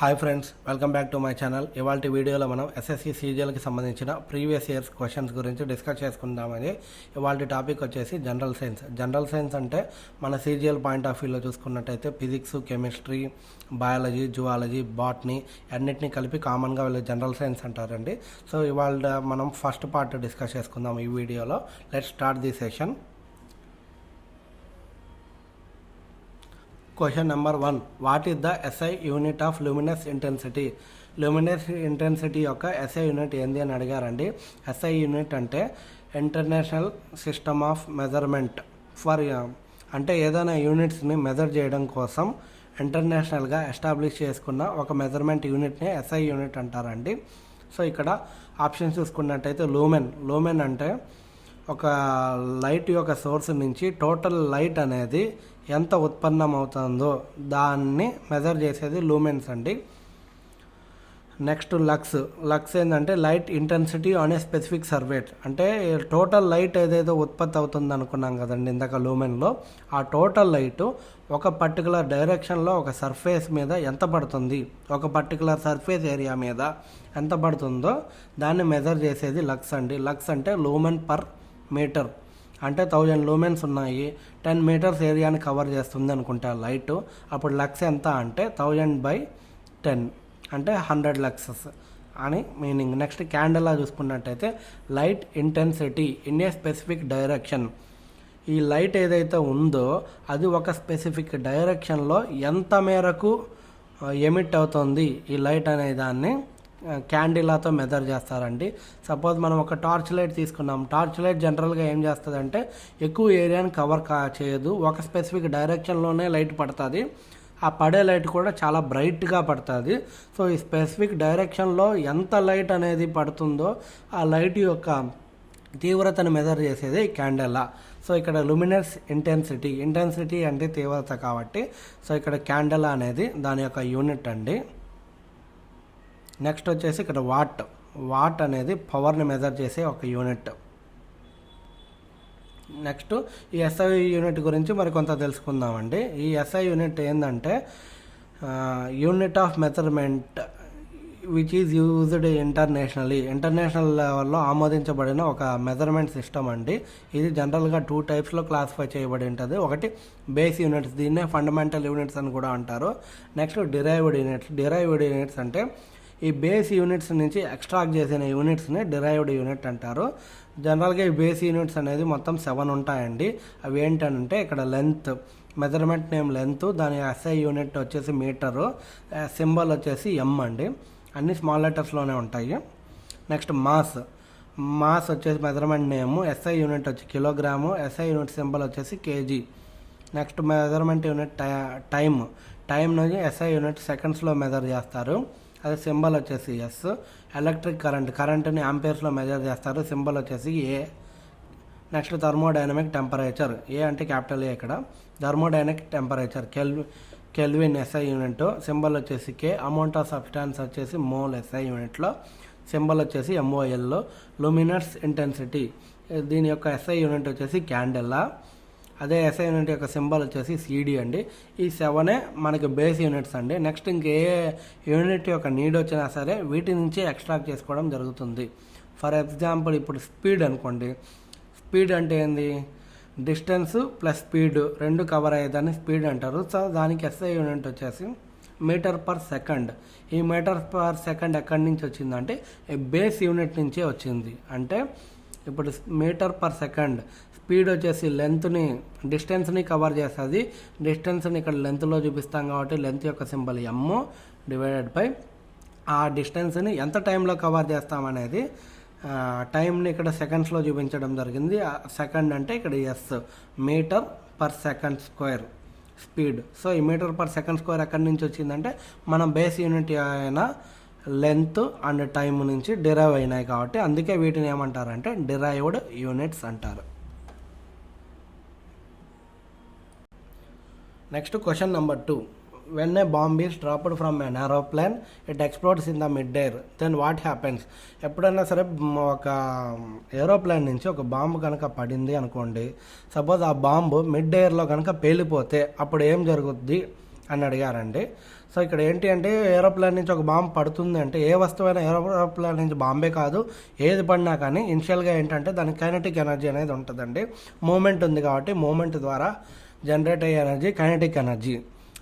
Hi friends, welcome back to my channel. ఇవాళ వీడియోలో మనం ఎస్ఎస్సి సీజీఎల్కి సంబంధించిన ప్రీవియస్ ఇయర్స్ క్వశ్చన్స్ గురించి డిస్కస్ చేసుకుందామని. ఇవాళ టాపిక్ వచ్చేసి జనరల్ సైన్స్. జనరల్ సైన్స్ అంటే మన సీజీఎల్ పాయింట్ ఆఫ్ వ్యూలో చూసుకున్నట్టయితే physics, chemistry, biology, zoology, botany అన్నిటినీ కలిపి కామన్గా వీళ్ళు జనరల్ సైన్స్ అంటారండి. సో ఇవాళ మనం ఫస్ట్ పార్ట్ డిస్కస్ చేసుకుందాం ఈ వీడియోలో. Let's start the session. Question number 1. What is the SI unit of luminous intensity? Luminous intensity యొక్క ఎస్ఐ యూనిట్ ఏంది అని అడిగారండి. ఎస్ఐ యూనిట్ అంటే international system of measurement for, అంటే ఏదైనా యూనిట్స్ని మెజర్ చేయడం కోసం ఇంటర్నేషనల్గా ఎస్టాబ్లిష్ చేసుకున్న ఒక మెజర్మెంట్ యూనిట్ని ఎస్ఐ యూనిట్ అంటారండి. సో ఇక్కడ ఆప్షన్ చూసుకున్నట్టయితే లూమెన్ అంటే ఒక లైట్ యొక్క సోర్స్ నుంచి టోటల్ లైట్ అనేది ఎంత ఉత్పన్నం అవుతుందో దాన్ని మెజర్ చేసేది లూమెన్స్ అండి. నెక్స్ట్ లక్స్ ఏంటంటే light intensity on a specific surface, అంటే టోటల్ లైట్ ఏదైతే ఉత్పత్తి అవుతుంది అనుకున్నాం కదండి ఇందాక లూమెన్లో, ఆ టోటల్ లైట్ ఒక పర్టికులర్ డైరెక్షన్లో ఒక సర్ఫేస్ మీద ఎంత పడుతుంది, ఒక పర్టికులర్ సర్ఫేస్ ఏరియా మీద ఎంత పడుతుందో దాన్ని మెజర్ చేసేది లక్స్ అండి. లక్స్ అంటే లూమెన్ పర్ మీటర్, అంటే 1000 లూమెన్స్ ఉన్నాయి, 10 మీటర్స్ ఏరియాని కవర్ చేస్తుంది అనుకుంటా లైట్. అప్పుడు లక్స్ ఎంత అంటే 1000/10 అంటే 100 లక్సెస్ అని మీనింగ్. నెక్స్ట్ క్యాండెలా చూసుకున్నట్టయితే light intensity in a specific direction. ఈ లైట్ ఏదైతే ఉందో అది ఒక స్పెసిఫిక్ డైరెక్షన్లో ఎంత మేరకు ఎమిట్ అవుతుంది ఈ లైట్ అనే దాన్ని క్యాండిలాతో మెజర్ చేస్తారండి. సపోజ్ మనం ఒక టార్చ్ లైట్ తీసుకున్నాం. టార్చ్ లైట్ జనరల్గా ఏం చేస్తుందంటే ఎక్కువ ఏరియాని కవర్ చేయదు, ఒక స్పెసిఫిక్ డైరెక్షన్లోనే లైట్ పడుతుంది. ఆ పడే లైట్ కూడా చాలా బ్రైట్గా పడుతుంది. సో ఈ స్పెసిఫిక్ డైరెక్షన్లో ఎంత లైట్ అనేది పడుతుందో ఆ లైట్ యొక్క తీవ్రతను మెజర్ చేసేది క్యాండెలా. సో ఇక్కడ లూమినస్ ఇంటెన్సిటీ అంటే తీవ్రత కాబట్టి, సో ఇక్కడ క్యాండెలా అనేది దాని యొక్క యూనిట్ అండి. నెక్స్ట్ వచ్చేసి ఇక్కడ వాట్ అనేది పవర్ని మెజర్ చేసే ఒక యూనిట్. నెక్స్ట్ ఈ ఎస్ఐ యూనిట్ గురించి మరి కొంత తెలుసుకుందామండి. ఈ ఎస్ఐ యూనిట్ ఏంటంటే unit of measurement which is used international లెవెల్లో ఆమోదించబడిన ఒక మెజర్మెంట్ సిస్టమ్ అండి. ఇది జనరల్గా 2 టైప్స్లో క్లాసిఫై చేయబడి ఉంటుంది. ఒకటి బేస్ యూనిట్స్, దీన్నే ఫండమెంటల్ యూనిట్స్ అని కూడా అంటారు. నెక్స్ట్ డిరైవ్డ్ యూనిట్స్ అంటే ఈ బేస్ యూనిట్స్ నుంచి ఎక్స్ట్రాక్ట్ చేసిన యూనిట్స్ని డిరైవ్డ్ యూనిట్ అంటారు. జనరల్గా ఈ బేస్ యూనిట్స్ అనేది మొత్తం 7 ఉంటాయండి. అవి ఏంటంటే ఇక్కడ లెంత్, మెజర్మెంట్ నేమ్ లెంత్, దాని ఎస్ఐ యూనిట్ వచ్చేసి మీటరు, సింబల్ వచ్చేసి ఎం అండి. అన్ని స్మాల్ లెటర్స్లోనే ఉంటాయి. నెక్స్ట్ మాస్ వచ్చేసి మెజర్మెంట్ నేము, ఎస్ఐ యూనిట్ వచ్చి కిలోగ్రాము, ఎస్ఐ యూనిట్ సింబల్ వచ్చేసి KG. Next measurement unit time నుంచి ఎస్ఐ యూనిట్ సెకండ్స్లో మెజర్ చేస్తారు, అదే సింబల్ వచ్చేసి ఎస్. ఎలక్ట్రిక్ కరెంట్ని ఆంపియర్స్లో మెజర్ చేస్తారు, సింబల్ వచ్చేసి ఏ. నెక్స్ట్ థర్మోడైనమిక్ టెంపరేచర్, ఏ అంటే క్యాపిటల్ ఏ ఇక్కడ. Thermodynamic temperature kelvin SI unit, symbol వచ్చేసి కే. అమౌంట్ ఆఫ్ సబ్స్టాన్స్ వచ్చేసి మోల్ ఎస్ఐ యూనిట్లో, సింబల్ వచ్చేసి ఎంఓఎల్లో. లూమినస్ ఇంటెన్సిటీ, దీని యొక్క ఎస్ఐ యూనిట్ వచ్చేసి క్యాండెలా, అదే ఎస్ఐ యూనిట్ యొక్క సింబల్ వచ్చేసి సిడి అండి. ఈ 7 మనకి బేస్ యూనిట్స్ అండి. నెక్స్ట్ ఇంకే యూనిట్ యొక్క నీడ్ వచ్చినా సరే వీటి నుంచి ఎక్స్ట్రాక్ట్ చేసుకోవడం జరుగుతుంది. ఫర్ ఎగ్జాంపుల్ ఇప్పుడు స్పీడ్ అనుకోండి. స్పీడ్ అంటే ఏంది, డిస్టెన్స్ ప్లస్ స్పీడ్ రెండు కవర్ అయ్యేదాన్ని స్పీడ్ అంటారు. సో దానికి ఎస్ఐ యూనిట్ వచ్చేసి మీటర్ పర్ సెకండ్. ఈ మీటర్ పర్ సెకండ్ ఎక్కడి నుంచి వచ్చిందంటే బేస్ యూనిట్ నుంచే వచ్చింది. అంటే ఇప్పుడు మీటర్ పర్ సెకండ్, స్పీడ్ వచ్చేసి డిస్టెన్స్ని కవర్ చేస్తుంది. డిస్టెన్స్ని ఇక్కడ లెంత్లో చూపిస్తాం కాబట్టి లెంత్ యొక్క సింబల్ ఎమ్ డివైడెడ్ బై ఆ డిస్టెన్స్ని ఎంత టైంలో కవర్ చేస్తామనేది టైంని ఇక్కడ సెకండ్స్లో చూపించడం జరిగింది. సెకండ్ అంటే ఇక్కడ s, metre per second square speed. So ఈ మీటర్ పర్ సెకండ్ స్క్వేర్ ఎక్కడి నుంచి వచ్చిందంటే మన బేస్ యూనిట్ అయిన లెంత్ అండ్ టైం నుంచి డిరైవ్ అయినాయి కాబట్టి అందుకే వీటిని ఏమంటారంటే డిరైవ్డ్ యూనిట్స్ అంటారు. Next question number 2. when a bomb is dropped from an aeroplane, it explodes in the mid-air, then what happens? ఎప్పుడైనా సరే ఒక ఏరోప్లేన్ నుంచి ఒక బాంబు కనుక పడింది అనుకోండి, సపోజ్ ఆ బాంబు మిడ్ ఎయిర్లో కనుక పేలిపోతే అప్పుడు ఏం జరుగుద్ది అని అడిగారండి. సో ఇక్కడ ఏంటి అంటే ఏరోప్లేన్ నుంచి ఒక బాంబు పడుతుంది అంటే ఏ వస్తువైనా ఏరోప్లేన్ నుంచి బాంబే కాదు, ఏది పడినా కానీ ఇనిషియల్గా ఏంటంటే దానికి కైనెటిక్ ఎనర్జీ అనేది ఉంటుందండి. మూమెంట్ ఉంది కాబట్టి మూమెంట్ ద్వారా జనరేట్ అయ్యే ఎనర్జీ కైనెటిక్ ఎనర్జీ.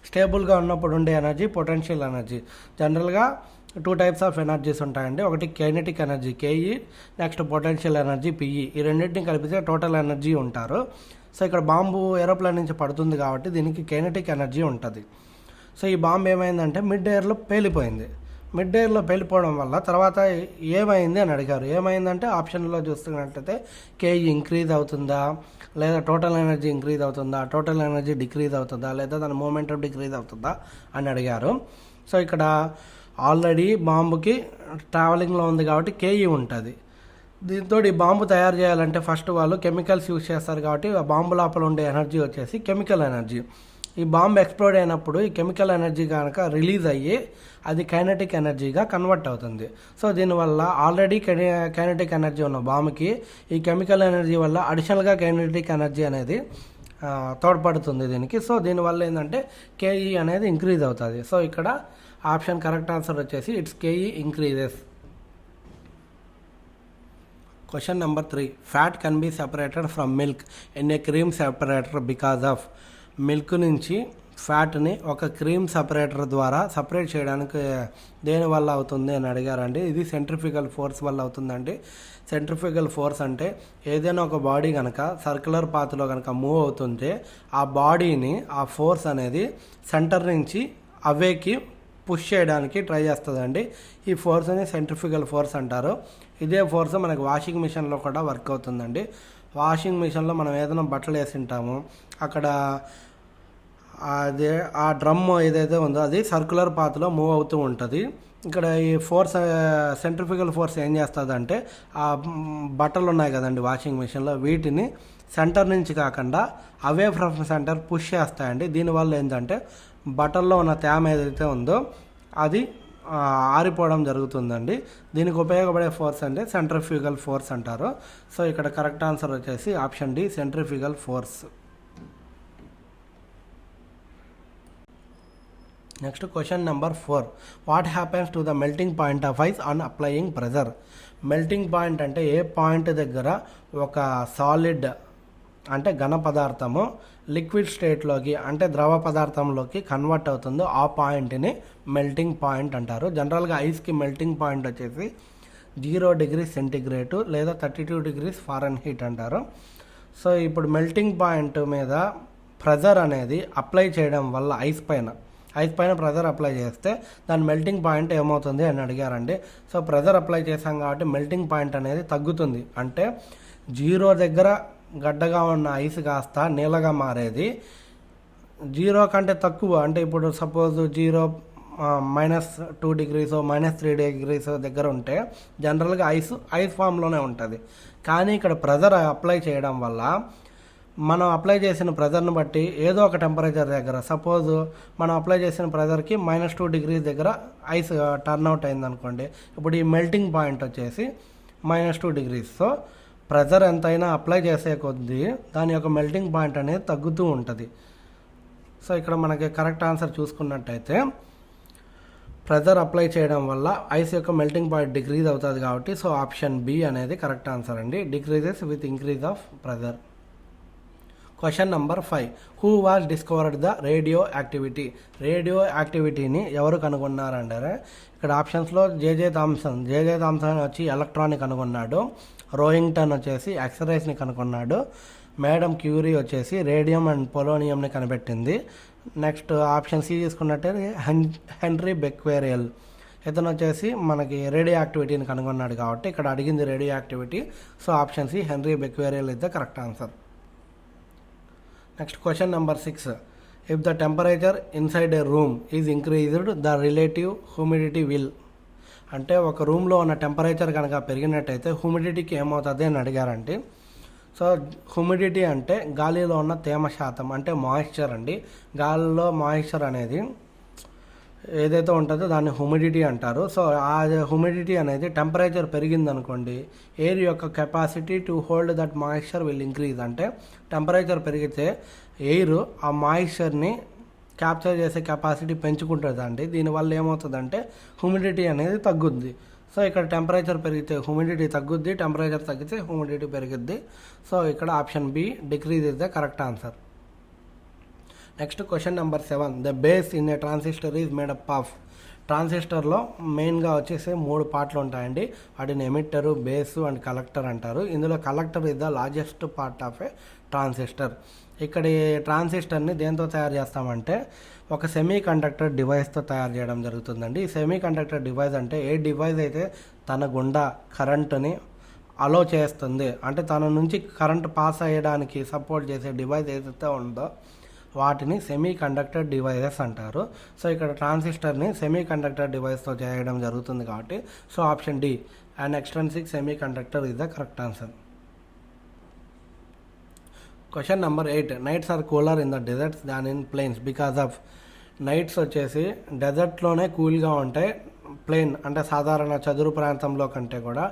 స్టేబుల్గా ఉన్నప్పుడు ఉండే ఎనర్జీ పొటెన్షియల్ ఎనర్జీ. జనరల్గా 2 టైప్స్ ఆఫ్ ఎనర్జీస్ ఉంటాయండి. ఒకటి kinetic energy KE, next potential energy PE. ఈ రెండింటిని కలిపితే టోటల్ ఎనర్జీ ఉంటారు. సో ఇక్కడ బాంబు ఏరోప్లేన్ నుంచి పడుతుంది కాబట్టి దీనికి కైనెటిక్ ఎనర్జీ ఉంటుంది. సో ఈ బాంబు ఏమైందంటే మిడ్ ఎయిర్లో పేలిపోయింది. మిడ్ ఎయిర్లో పేలిపోవడం వల్ల తర్వాత ఏమైంది అని అడిగారు. ఏమైందంటే ఆప్షన్లో చూస్తున్నట్లయితే కేఈ ఇంక్రీజ్ అవుతుందా, లేదా టోటల్ ఎనర్జీ ఇంక్రీజ్ అవుతుందా, టోటల్ ఎనర్జీ డిక్రీజ్ అవుతుందా, లేదా దాని మూమెంటం డిక్రీజ్ అవుతుందా అని అడిగారు. సో ఇక్కడ ఆల్రెడీ బాంబుకి ట్రావెలింగ్లో ఉంది కాబట్టి కేఈ ఉంటుంది. దీంతో ఈ బాంబు తయారు చేయాలంటే ఫస్ట్ వాళ్ళు కెమికల్స్ యూజ్ చేస్తారు కాబట్టి ఆ బాంబు లోపల ఉండే ఎనర్జీ వచ్చేసి కెమికల్ ఎనర్జీ. ఈ బాంబు ఎక్స్ప్లోడ్ అయినప్పుడు ఈ కెమికల్ ఎనర్జీ కనుక రిలీజ్ అయ్యి అది కైనెటిక్ ఎనర్జీగా కన్వర్ట్ అవుతుంది. సో దీనివల్ల ఆల్రెడీ కైనెటిక్ ఎనర్జీ ఉన్న బాంబుకి ఈ కెమికల్ ఎనర్జీ వల్ల అడిషనల్గా కైనెటిక్ ఎనర్జీ అనేది తోడ్పడుతుంది దీనికి. సో దీనివల్ల ఏంటంటే కేఈ అనేది ఇంక్రీజ్ అవుతుంది. సో ఇక్కడ ఆప్షన్ కరెక్ట్ ఆన్సర్ వచ్చేసి it's KE increases. Question number 3. Fat can be separated from milk in a cream separator because of. Milk నుంచి ఫ్యాట్ని ఒక క్రీమ్ సపరేటర్ ద్వారా సపరేట్ చేయడానికి దేని వల్ల అవుతుంది అని అడిగారండి. ఇది సెంట్రిఫ్యూగల్ ఫోర్స్ వల్ల అవుతుందండి. సెంట్రిఫ్యూగల్ ఫోర్స్ అంటే ఏదైనా ఒక బాడీ కనుక సర్క్యులర్ పాత్లో కనుక మూవ్ అవుతుంటే ఆ బాడీని ఆ ఫోర్స్ అనేది సెంటర్ నుంచి అవేకి పుష్ చేయడానికి ట్రై చేస్తుందండి. ఈ ఫోర్స్ని సెంట్రిఫ్యూగల్ ఫోర్స్ అంటారు. ఇదే ఫోర్స్ మనకి వాషింగ్ మిషన్లో కూడా వర్క్ అవుతుందండి. వాషింగ్ మిషన్లో మనం ఏదైనా బట్టలు వేసి ఉంటాము, అక్కడ అదే ఆ డ్రమ్ ఏదైతే ఉందో అది సర్క్యులర్ పాత్లో మూవ్ అవుతూ ఉంటుంది. ఇక్కడ ఈ ఫోర్స్ సెంట్రిఫ్యూగల్ ఫోర్స్ ఏం చేస్తుందంటే ఆ బట్టలు ఉన్నాయి కదండి వాషింగ్ మిషన్లో, వీటిని సెంటర్ నుంచి కాకుండా అవే ఫ్రమ్ సెంటర్ పుష్ చేస్తాయండి. దీనివల్ల ఏంటంటే బట్టల్లో ఉన్న తేమ ఏదైతే ఉందో అది ఆరిపోవడం జరుగుతుందండి. దీనికి ఉపయోగపడే ఫోర్స్ అంటే సెంట్రిఫ్యూగల్ ఫోర్స్ అంటారు. సో ఇక్కడ కరెక్ట్ ఆన్సర్ వచ్చేసి option D centrifugal force. Next question number 4. What happens to the melting point of ice on applying pressure. Melting point అంటే ఏ పాయింట్ దగ్గర ఒక సాలిడ్ అంటే ఘన పదార్థము లిక్విడ్ స్టేట్లోకి అంటే ద్రవ పదార్థంలోకి కన్వర్ట్ అవుతుందో ఆ పాయింట్ని మెల్టింగ్ పాయింట్ అంటారు. జనరల్గా ఐస్కి మెల్టింగ్ పాయింట్ వచ్చేసి 0 డిగ్రీస్ సెంటిగ్రేడ్ లేదా 32 డిగ్రీస్ ఫారెన్హీట్ అంటారు. సో ఇప్పుడు మెల్టింగ్ పాయింట్ మీద ప్రెజర్ అనేది అప్లై చేయడం వల్ల ఐస్ పైన ప్రెజర్ అప్లై చేస్తే దాని మెల్టింగ్ పాయింట్ ఏమవుతుంది అని అడిగారండి. సో ప్రెజర్ అప్లై చేసాం కాబట్టి మెల్టింగ్ పాయింట్ అనేది తగ్గుతుంది. అంటే 0 దగ్గర గడ్డగా ఉన్న ఐస్ కాస్త నీళ్ళగా మారేది 0 కంటే తక్కువ, అంటే ఇప్పుడు సపోజ్ 0 -2 డిగ్రీస్ -3 డిగ్రీస్ దగ్గర ఉంటే జనరల్గా ఐస్ ఫామ్లోనే ఉంటుంది. కానీ ఇక్కడ ప్రెజర్ అప్లై చేయడం వల్ల మనం అప్లై చేసిన ప్రెజర్ని బట్టి ఏదో ఒక టెంపరేచర్ దగ్గర సపోజ్ మనం అప్లై చేసిన ప్రెజర్కి -2 డిగ్రీస్ దగ్గర ఐస్ టర్న్అవుట్ అయింది అనుకోండి, ఇప్పుడు ఈ మెల్టింగ్ పాయింట్ వచ్చేసి -2 డిగ్రీస్. సో ప్రెజర్ ఎంతైనా అప్లై చేసే కొద్దీ దాని యొక్క మెల్టింగ్ పాయింట్ అనేది తగ్గుతూ ఉంటుంది. సో ఇక్కడ మనకి కరెక్ట్ ఆన్సర్ చూసుకున్నట్టయితే ప్రెజర్ అప్లై చేయడం వల్ల ఐస్ యొక్క మెల్టింగ్ పాయింట్ డిక్రీజ్ అవుతుంది కాబట్టి సో ఆప్షన్ బి అనేది కరెక్ట్ ఆన్సర్ అండి. Decreases with increase of pressure. Question number 5. Who was discovered the radioactivity. రేడియో యాక్టివిటీని ఎవరు కనుగొన్నారంటారే ఇక్కడ ఆప్షన్స్లో జేజే థామ్సన్ వచ్చి ఎలక్ట్రానిక్ కనుగొన్నాడు. రోయింగ్టన్ వచ్చేసి ఎక్స్రేస్ని కనుగొన్నాడు. మేడం క్యూరీ వచ్చేసి రేడియం అండ్ పొలోనియంని కనిపెట్టింది. నెక్స్ట్ ఆప్షన్ సి తీసుకున్నట్టయితే హెన్రీ బెక్వేరియల్, ఇతను వచ్చేసి మనకి రేడియో యాక్టివిటీని కనుగొన్నాడు కాబట్టి ఇక్కడ అడిగింది radioactivity. So option C Henry Becquerel is the correct answer. Next question number 6. If the temperature inside a room is increased the relative humidity will. అంటే ఒక రూమ్లో ఉన్న టెంపరేచర్ కనుక పెరిగినట్టయితే హ్యూమిడిటీకి ఏమవుతుంది అని అడిగారంటే సో హ్యూమిడిటీ అంటే గాలిలో ఉన్న తేమ శాతం అంటే మాయిశ్చర్ అండి. గాలిలో మాయిశ్చర్ అనేది ఏదైతే ఉంటుందో దాన్ని హ్యూమిడిటీ అంటారు. సో ఆ హ్యూమిడిటీ అనేది టెంపరేచర్ పెరిగిందనుకోండి ఎయిర్ యొక్క capacity to hold that moisture will increase. అంటే టెంపరేచర్ పెరిగితే ఎయిర్ ఆ మాయిశ్చర్ని క్యాప్చర్ చేసే కెపాసిటీ పెంచుకుంటుంది అండి. దీనివల్ల ఏమవుతుందంటే హ్యూమిడిటీ అనేది తగ్గుద్ది. సో ఇక్కడ టెంపరేచర్ పెరిగితే హ్యూమిడిటీ తగ్గుద్ది, టెంపరేచర్ తగ్గితే హ్యూమిడిటీ పెరుగుద్ది. సో ఇక్కడ option B decrease is the correct answer. Next question number 7. The base in a transistor is made up of. ట్రాన్సిస్టర్లో మెయిన్గా వచ్చేసి 3 పార్ట్లు ఉంటాయండి. వాటిని ఎమిట్టరు, బేసు అండ్ కలెక్టర్ అంటారు. ఇందులో collector is the largest part of A transistor. ఇక్కడ ఈ ట్రాన్సిస్టర్ని దేంతో తయారు చేస్తామంటే ఒక సెమీ కండక్టర్ డివైస్తో తయారు చేయడం జరుగుతుందండి. ఈ సెమీ కండక్టర్ డివైస్ అంటే ఏ డివైస్ అయితే తన గుండా కరెంటుని అలో చేస్తుంది, అంటే తన నుంచి కరెంట్ పాస్ అయ్యడానికి సపోర్ట్ చేసే డివైస్ ఏదైతే ఉందో వాటిని సెమీ కండక్టర్ డివైజెస్ అంటారు. సో ఇక్కడ ట్రాన్సిస్టర్ని సెమీ కండక్టర్ డివైస్తో చేయడం జరుగుతుంది కాబట్టి so option D and extrinsic semiconductor is the correct answer. Question number 8. Nights are cooler in the deserts than in plains because of. Nights వచ్చేసి డెజర్ట్లోనే కూల్గా ఉంటాయి, ప్లెయిన్ అంటే సాధారణ చదురు ప్రాంతంలో కంటే కూడా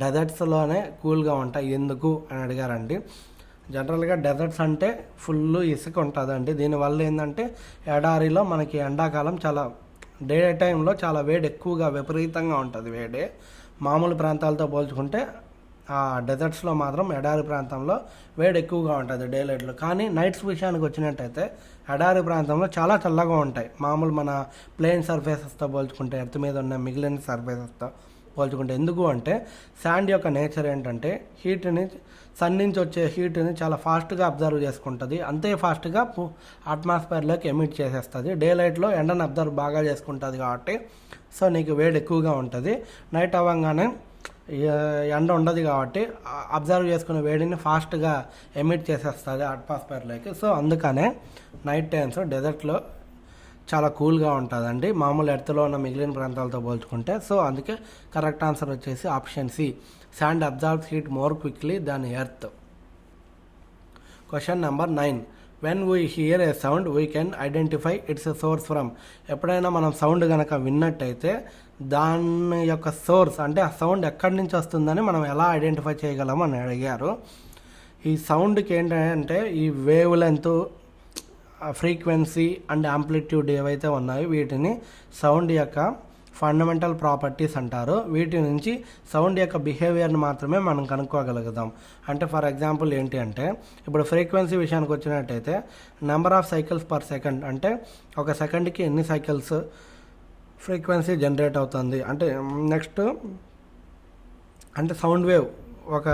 డెజర్ట్స్లోనే కూల్గా ఉంటాయి ఎందుకు అని అడిగారండి. జనరల్గా డెజర్ట్స్ అంటే ఫుల్ ఇసుక ఉంటుందండి. దీనివల్ల ఏంటంటే ఎడారిలో మనకి ఎండాకాలం చాలా డే టైంలో చాలా వేడి ఎక్కువగా విపరీతంగా ఉంటుంది. వేడి మామూలు ప్రాంతాలతో పోల్చుకుంటే ఆ డెజర్ట్స్లో మాత్రం ఎడారి ప్రాంతంలో వేడి ఎక్కువగా ఉంటుంది డే లైట్లో. కానీ నైట్స్ విషయానికి వచ్చినట్టయితే ఎడారి ప్రాంతంలో చాలా చల్లగా ఉంటాయి మామూలు మన ప్లెయిన్ సర్ఫేసెస్తో పోల్చుకుంటే, ఎర్త్ మీద ఉన్న మిగిలిన సర్ఫేసెస్తో పోల్చుకుంటే. ఎందుకు అంటే శాండ్ యొక్క నేచర్ ఏంటంటే హీట్ని, సన్ నుంచి వచ్చే హీట్ని చాలా ఫాస్ట్గా అబ్జర్వ్ చేసుకుంటుంది, అంతే ఫాస్ట్గా అట్మాస్ఫియర్లోకి ఎమిట్ చేసేస్తుంది. డే లైట్లో ఎండను అబ్జర్వ్ బాగా చేసుకుంటుంది కాబట్టి సో నీకు వేడి ఎక్కువగా ఉంటుంది. నైట్ అవ్వగానే ఎండ ఉండదు కాబట్టి అబ్జర్వ్ చేసుకునే వేడిని ఫాస్ట్గా ఎమిట్ చేసేస్తుంది అట్మాస్ఫియర్లోకి. సో అందుకనే నైట్ టైమ్స్ డెజర్ట్లో చాలా కూల్గా ఉంటుందండి మామూలు ఎర్త్లో ఉన్న మిగిలిన ప్రాంతాలతో పోల్చుకుంటే. సో అందుకే కరెక్ట్ ఆన్సర్ వచ్చేసి option C, sand absorbs heat more quickly than earth. Question number 9. When we hear a sound we can identify its source from. ఎప్పుడైనా మనం సౌండ్ కనుక విన్నట్టయితే దాని యొక్క సోర్స్ అంటే ఆ సౌండ్ ఎక్కడి నుంచి వస్తుందని మనం ఎలా ఐడెంటిఫై చేయగలం అని అడిగారు. ఈ సౌండ్కి ఏంటంటే ఈ wave length, frequency and amplitude ఏవైతే ఉన్నాయో వీటిని సౌండ్ యొక్క ఫండమెంటల్ ప్రాపర్టీస్ అంటారు. వీటి నుంచి సౌండ్ యొక్క బిహేవియర్ని మాత్రమే మనం కనుక్కోగలుగుతాం. అంటే ఫర్ ఎగ్జాంపుల్ ఏంటి అంటే ఇప్పుడు ఫ్రీక్వెన్సీ విషయానికి వచ్చినట్టయితే number of cycles per second, అంటే ఒక సెకండ్కి ఎన్ని సైకిల్స్ ఫ్రీక్వెన్సీ జనరేట్ అవుతుంది అంటే. నెక్స్ట్ అంటే సౌండ్ వేవ్ ఒక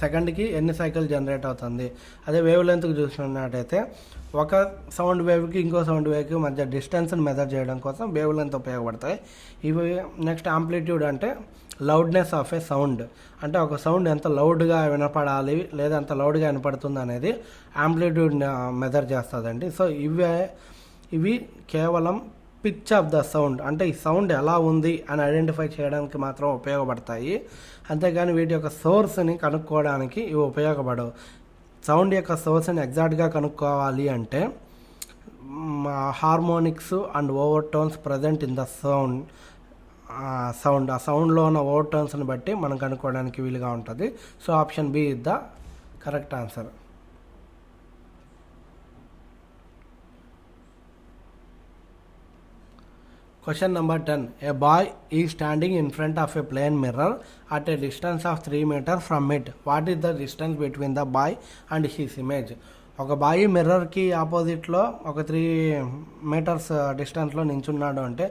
సెకండ్కి ఎన్ని సైకిల్ జనరేట్ అవుతుంది. అదే వేవ్ లెంత్కి చూసినట్టయితే ఒక సౌండ్ వేవ్కి ఇంకో సౌండ్ వేవ్కి మధ్య డిస్టెన్స్ని మెజర్ చేయడం కోసం వేవ్ లెంత్ ఉపయోగపడతాయి ఇవి. నెక్స్ట్ యాంప్లిట్యూడ్ అంటే లౌడ్నెస్ ఆఫ్ ఏ సౌండ్, అంటే ఒక సౌండ్ ఎంత లౌడ్గా వినపడాలి లేదా ఎంత లౌడ్గా వినపడుతుంది అనేది యాంప్లిట్యూడ్ మెజర్ చేస్తుందండి. సో ఇవి కేవలం పిచ్ ఆఫ్ ద సౌండ్, అంటే ఈ సౌండ్ ఎలా ఉంది అని ఐడెంటిఫై చేయడానికి మాత్రం ఉపయోగపడతాయి. అంతేగాని వీటి యొక్క సోర్స్ని కనుక్కోవడానికి ఇవి ఉపయోగపడవు. సౌండ్ యొక్క సోర్స్ని ఎగ్జాక్ట్గా కనుక్కోవాలి అంటే harmonics and over tones present in the sound ఆ సౌండ్లో ఉన్న ఓవర్ టోన్స్ని బట్టి మనం కనుక్కోవడానికి వీలుగా ఉంటుంది. So option B is the correct answer. Question number 10. A boy is standing in front of a plane mirror at a distance of 3 meters from it. What is the distance between the boy and his image? ఒక bye మిర్రర్కి ఆపోజిట్లో ఒక 3 meters డిస్టెన్స్లో నించున్నాడు అంటే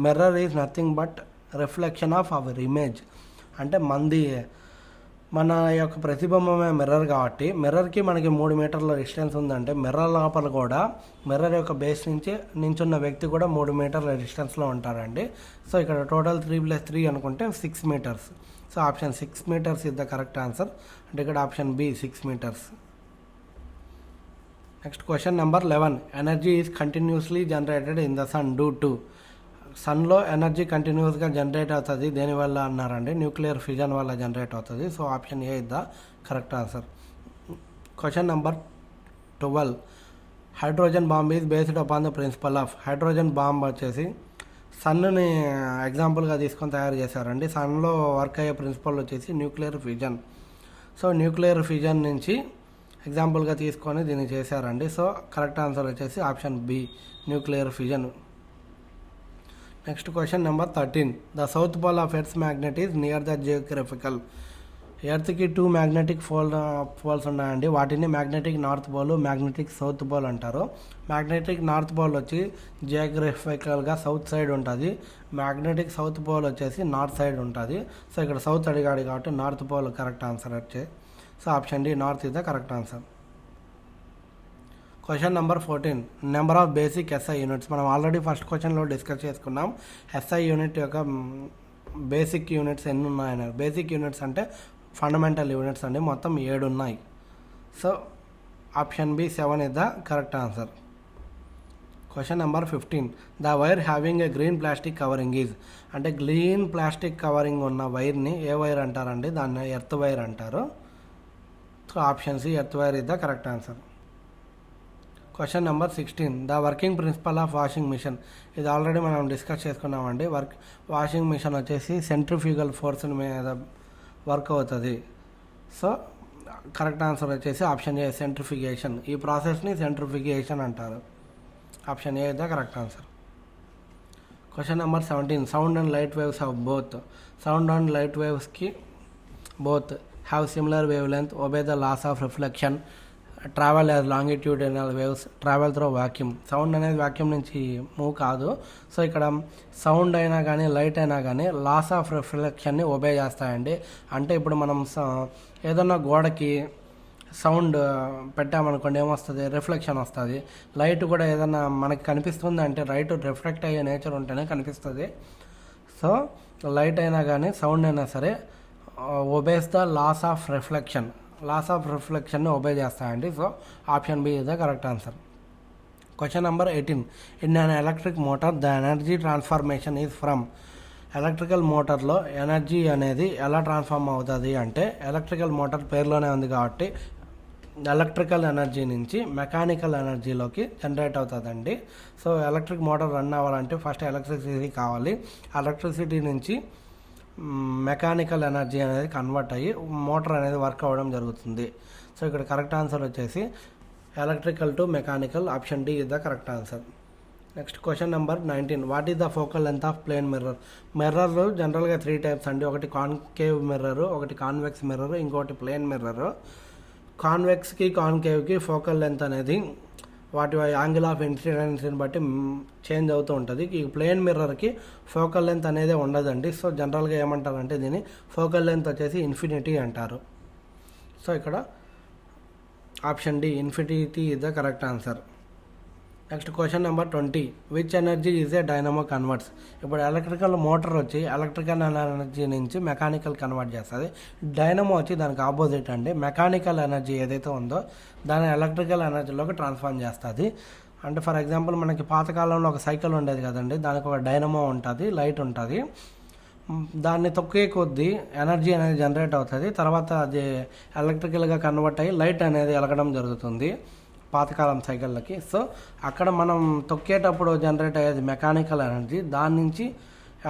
mirror is nothing but reflection of our image. అంటే మన యొక్క ప్రతిబింబమే mirror కాబట్టి మిర్రర్కి మనకి 3 మీటర్ల డిస్టెన్స్ ఉందంటే మిర్రర్ లోపల కూడా మిర్రర్ యొక్క బేస్ నుంచి నించున్న వ్యక్తి కూడా 3 మీటర్ల డిస్టెన్స్లో ఉంటారండి. సో ఇక్కడ టోటల్ 3 + 3 అనుకుంటే 6 meters. So option 6 meters is the correct answer. అంటే ఇక్కడ option B 6 meters. Next question number 11. Energy is continuously generated in the sun due to. సన్లో ఎనర్జీ కంటిన్యూస్గా జనరేట్ అవుతుంది దేనివల్ల అన్నారండి, న్యూక్లియర్ ఫ్యూజన్ వల్ల జనరేట్ అవుతుంది. So option A is the correct answer. Question number 12. Hydrogen bomb is based upon the principle of. Hydrogen bomb వచ్చేసి సన్ని ఎగ్జాంపుల్గా తీసుకొని తయారు చేశారండి. సన్లో వర్క్ అయ్యే ప్రిన్సిపల్ వచ్చేసి nuclear fusion. So nuclear fusion నుంచి ఎగ్జాంపుల్గా తీసుకొని దీన్ని చేశారండి. సో కరెక్ట్ ఆన్సర్ వచ్చేసి option B, nuclear fission. Next question number 13. The south pole of earth magnet is near the geographical. ఎర్త్కి 2 మ్యాగ్నెటిక్ పోల్స్ ఉన్నాయండి. వాటిని magnetic north pole, magnetic south pole అంటారు. మ్యాగ్నెటిక్ నార్త్ పోల్ వచ్చి జియోగ్రఫికల్గా south side ఉంటుంది. Magnetic south pole వచ్చేసి north side ఉంటుంది. So ఇక్కడ సౌత్ అడిగాడు కాబట్టి నార్త్ పోల్ కరెక్ట్ ఆన్సర్ వచ్చే. So option D, north is the correct answer. Question number 14. Number of basic SI units. మనం ఆల్రెడీ ఫస్ట్ క్వశ్చన్లో డిస్కస్ చేసుకున్నాం. ఎస్ఐ యూనిట్ యొక్క బేసిక్ యూనిట్స్ ఎన్ని ఉన్నాయని. బేసిక్ యూనిట్స్ అంటే ఫండమెంటల్ యూనిట్స్ అండి. మొత్తం 7 ఉన్నాయి. So option B 7 is the correct answer. Question number 15. The wire having a green plastic covering is. అంటే గ్రీన్ ప్లాస్టిక్ కవరింగ్ ఉన్న వైర్ని ఏ వైర్ అంటారండి? దాన్ని ఎర్త్ వైర్ అంటారు. So option C, earth wire is the correct answer. Question number 16. The working principle of washing machine. ఇది already మనం discuss చేసుకున్నామండి. వాషింగ్ మిషన్ వచ్చేసి సెంట్రిఫ్యూగల్ ఫోర్స్ మీద వర్క్ అవుతుంది. సో కరెక్ట్ ఆన్సర్ వచ్చేసి ఆప్షన్ ఏ, సెంట్రిఫికేషన్. ఈ ప్రాసెస్ని సెంట్రిఫికేషన్ అంటారు. Option A the correct answer. Question number 17. Sound and light waves of both. Sound and light వేవ్స్కి both have similar wavelength, obey the laws of reflection, travel as longitudinal waves, travel through vacuum. Sound అనేది vacuum నుంచి move కాదు. So ఇక్కడ sound అయినా కానీ light అయినా కానీ laws of రిఫ్లెక్షన్ని ఒబే చేస్తాయండి. అంటే ఇప్పుడు మనం ఏదన్నా గోడకి సౌండ్ పెట్టామనుకోండి, ఏమొస్తుంది? రిఫ్లెక్షన్ వస్తుంది. లైట్ కూడా ఏదన్నా మనకి కనిపిస్తుంది అంటే లైట్ రిఫ్లెక్ట్ అయ్యే నేచర్ ఉంటేనే కనిపిస్తుంది. సో లైట్ అయినా కానీ సౌండ్ అయినా సరే obeys the laws of reflection. Laws of రిఫ్లెక్షన్ని ఒబే చేస్తాయండి. So option B is the correct answer. Question number 18. In an electric motor the energy transformation is from. Electrical మోటార్లో energy అనేది ఎలా transform అవుతుంది అంటే, ఎలక్ట్రికల్ మోటార్ పేరులోనే ఉంది కాబట్టి ఎలక్ట్రికల్ ఎనర్జీ నుంచి మెకానికల్ ఎనర్జీలోకి జనరేట్ అవుతుందండి. సో ఎలక్ట్రిక్ మోటార్ రన్ అవ్వాలంటే ఫస్ట్ ఎలక్ట్రిసిటీ కావాలి. ఎలక్ట్రిసిటీ నుంచి మెకానికల్ ఎనర్జీ అనేది కన్వర్ట్ అయ్యి మోటార్ అనేది వర్క్ అవ్వడం జరుగుతుంది. సో ఇక్కడ కరెక్ట్ ఆన్సర్ వచ్చేసి electrical to mechanical, option D is the correct answer. Next question number 19. What is the focal length of plane mirror. మిర్రర్లు జనరల్గా 3 టైప్స్ అండి. ఒకటి కాన్కేవ్ మిర్రర్, ఒకటి కాన్వెక్స్ మిర్రర్, ఇంకోటి ప్లేన్ మిర్రర్. కాన్వెక్స్కి కాన్కేవ్కి ఫోకల్ లెంత్ అనేది వాటి angle of ఇన్సిడెన్స్ని బట్టి change అవుతూ ఉంటుంది. ఈ ప్లేన్ మిర్రర్కి ఫోకల్ లెంత్ అనేది ఉండదండి. సో జనరల్గా ఏమంటారంటే దీన్ని ఫోకల్ లెంత్ వచ్చేసి ఇన్ఫినిటీ అంటారు. సో ఇక్కడ option D, infinity is the correct answer. Next question number 20. Which energy is a dynamo converts. ఇప్పుడు ఎలక్ట్రికల్ మోటార్ వచ్చి ఎలక్ట్రికల్ ఎనర్జీ నుంచి మెకానికల్ కన్వర్ట్ చేస్తుంది. డైనమో వచ్చి దానికి ఆపోజిట్ అండి. మెకానికల్ ఎనర్జీ ఏదైతే ఉందో దాన్ని ఎలక్ట్రికల్ ఎనర్జీలోకి ట్రాన్స్ఫార్మ్ చేస్తుంది. అంటే ఫర్ ఎగ్జాంపుల్ మనకి పాతకాలంలో ఒక సైకిల్ ఉండేది కదండి, దానికి ఒక డైనమో ఉంటుంది, లైట్ ఉంటుంది. దాన్ని తొక్కే కొద్దీ ఎనర్జీ అనేది జనరేట్ అవుతుంది. తర్వాత అది ఎలక్ట్రికల్గా కన్వర్ట్ అయ్యి లైట్ అనేది వెలగడం జరుగుతుంది పాతకాలం సైకిళ్ళకి. సో అక్కడ మనం తొక్కేటప్పుడు జనరేట్ అయ్యేది మెకానికల్ ఎనర్జీ, దాని నుంచి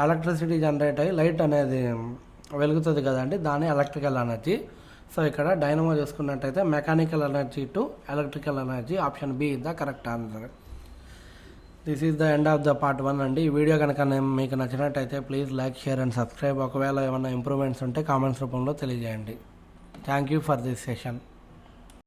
ఎలక్ట్రిసిటీ జనరేట్ అయ్యి లైట్ అనేది వెలుగుతుంది కదండి, దాని ఎలక్ట్రికల్ ఎనర్జీ. సో ఇక్కడ డైనమో చూసుకున్నట్టయితే mechanical energy to electrical energy, option B is the correct answer. This is the end of the part 1 అండి. ఈ వీడియో కనుక మీకు నచ్చినట్టయితే please like, share and subscribe. ఒకవేళ ఏమైనా ఇంప్రూవ్మెంట్స్ ఉంటే కామెంట్స్ రూపంలో తెలియజేయండి. Thank you for this session.